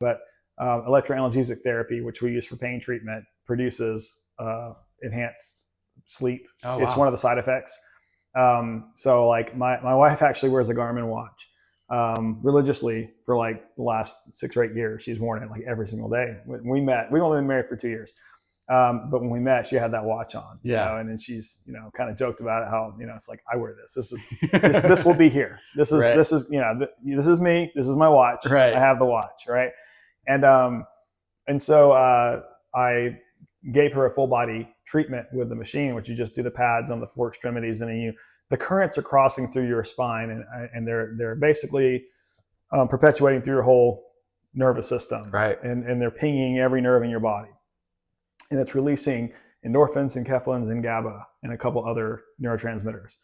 but electroanalgesic therapy, which we use for pain treatment, produces enhanced sleep. Oh, It's wow. one of the side effects. So like my wife actually wears a Garmin watch religiously for like the last 6 or 8 years. She's worn it like every single day. When we met, we've only been married for 2 years. But when we met, she had that watch on, and then she's, kind of joked about it, how, it's like, I wear this. This will be here. This is, Right. this is me. This is my watch. Right. I have the watch. Right. And so I gave her a full body treatment with the machine, which you just do the pads on the 4 extremities, and then the currents are crossing through your spine, and they're basically perpetuating through your whole nervous system. Right. And they're pinging every nerve in your body. And it's releasing endorphins and enkephalins and GABA and a couple other neurotransmitters,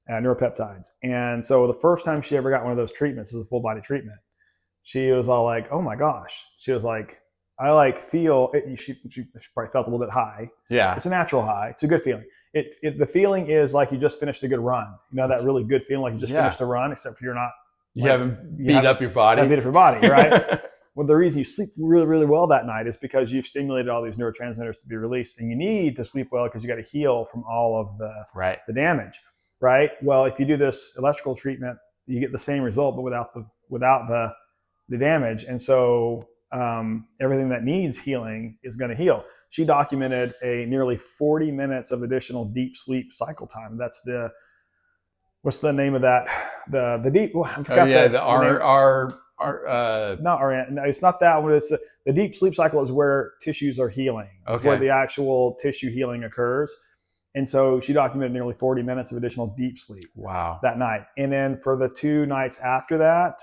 neuropeptides. And so the first time she ever got one of those treatments, is a full body treatment, she was all like, oh my gosh. She was like, I like feel it. She probably felt a little bit high. Yeah. It's a natural high. It's a good feeling. The feeling is like you just finished a good run. That really good feeling, like you just finished a run, except for you're not. You haven't beat up your body. Beat up your body, right? Well, the reason you sleep really, really well that night is because you've stimulated all these neurotransmitters to be released, and you need to sleep well because you got to heal from all of the damage, right? Well, if you do this electrical treatment, you get the same result, but without the damage, and so everything that needs healing is going to heal. She documented a nearly 40 minutes of additional deep sleep cycle time. That's what's the name of that? The deep. Well, I forgot no, it's not that one. It's the deep sleep cycle is where tissues are healing. It's where the actual tissue healing occurs. And so she documented nearly 40 minutes of additional deep sleep. Wow. That night. And then for the 2 nights after that,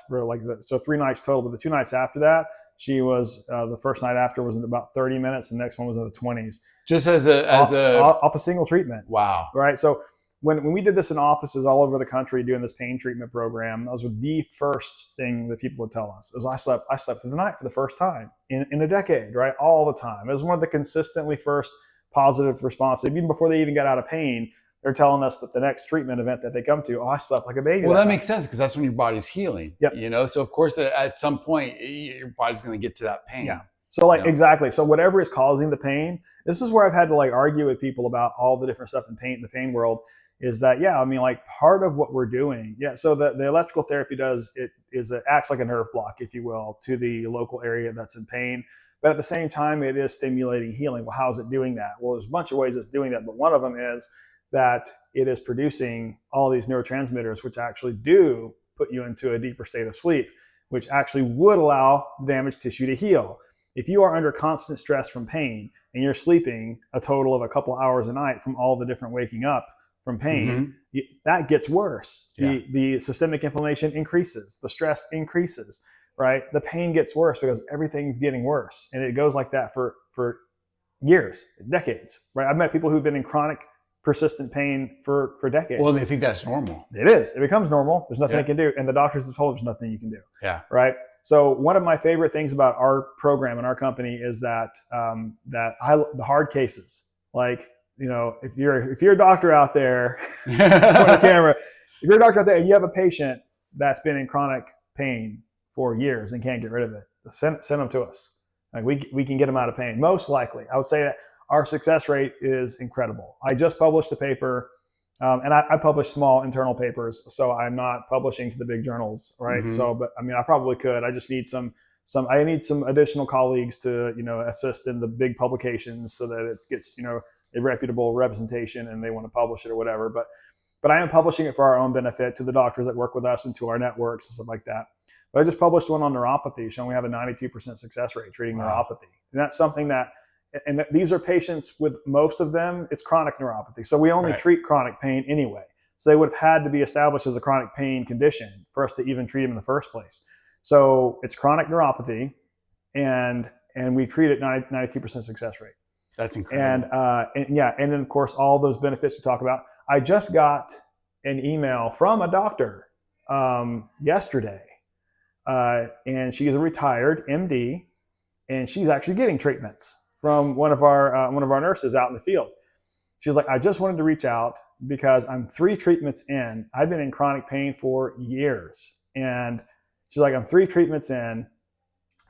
so 3 nights total, but the 2 nights after that, she was, the first night after was in about 30 minutes. The next one was in the 20s. Just off a single treatment. Wow. Right. So when we did this in offices all over the country doing this pain treatment program, that was the first thing that people would tell us is I slept through the night for the first time in a decade, right? All the time. It was one of the consistently first positive responses. Even before they even got out of pain, they're telling us that the next treatment event that they come to, I slept like a baby. Well, that makes sense because that's when your body's healing. Yep. So of course at some point your body's going to get to that pain. Yeah. So exactly. So whatever is causing the pain, this is where I've had to argue with people about all the different stuff in the pain world, is that, part of what we're doing. Yeah. So the electrical therapy acts like a nerve block, if you will, to the local area that's in pain. But at the same time, it is stimulating healing. Well, how is it doing that? Well, there's a bunch of ways it's doing that, but one of them is that it is producing all these neurotransmitters, which actually do put you into a deeper state of sleep, which actually would allow damaged tissue to heal. If you are under constant stress from pain and you're sleeping a total of a couple hours a night from all the different waking up from pain, that gets worse. Yeah. The systemic inflammation increases, the stress increases, right? The pain gets worse because everything's getting worse. And it goes like that for years, decades, right? I've met people who've been in chronic persistent pain for decades. Well, they think that's normal. It is. It becomes normal. There's nothing they can do. And the doctors have told us there's nothing you can do. Yeah. Right. So one of my favorite things about our program and our company is that the hard cases, if you're a doctor out there, point the camera, if you're a doctor out there and you have a patient that's been in chronic pain for years and can't get rid of it, send them to us. We can get them out of pain. Most likely, I would say that our success rate is incredible. I just published a paper, and I publish small internal papers, so I'm not publishing to the big journals, right? Mm-hmm. So, but I probably could. I just need some additional colleagues to, assist in the big publications so that it gets, a reputable representation and they want to publish it or whatever. But I am publishing it for our own benefit, to the doctors that work with us and to our networks and stuff like that. But I just published one on neuropathy showing we have a 92% success rate treating neuropathy. And that's something that, and these are patients with, most of them, it's chronic neuropathy. So we only treat chronic pain anyway. So they would have had to be established as a chronic pain condition for us to even treat them in the first place. So it's chronic neuropathy, and we treat it 92% success rate. That's incredible. And then of course, all those benefits we talk about. I just got an email from a doctor yesterday, and she is a retired MD, and she's actually getting treatments from one of our nurses out in the field. She's like, I just wanted to reach out because I'm 3 treatments in. I've been in chronic pain for years, and she's like, I'm 3 treatments in.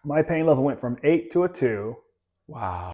my pain level went from 8 to a 2. Wow.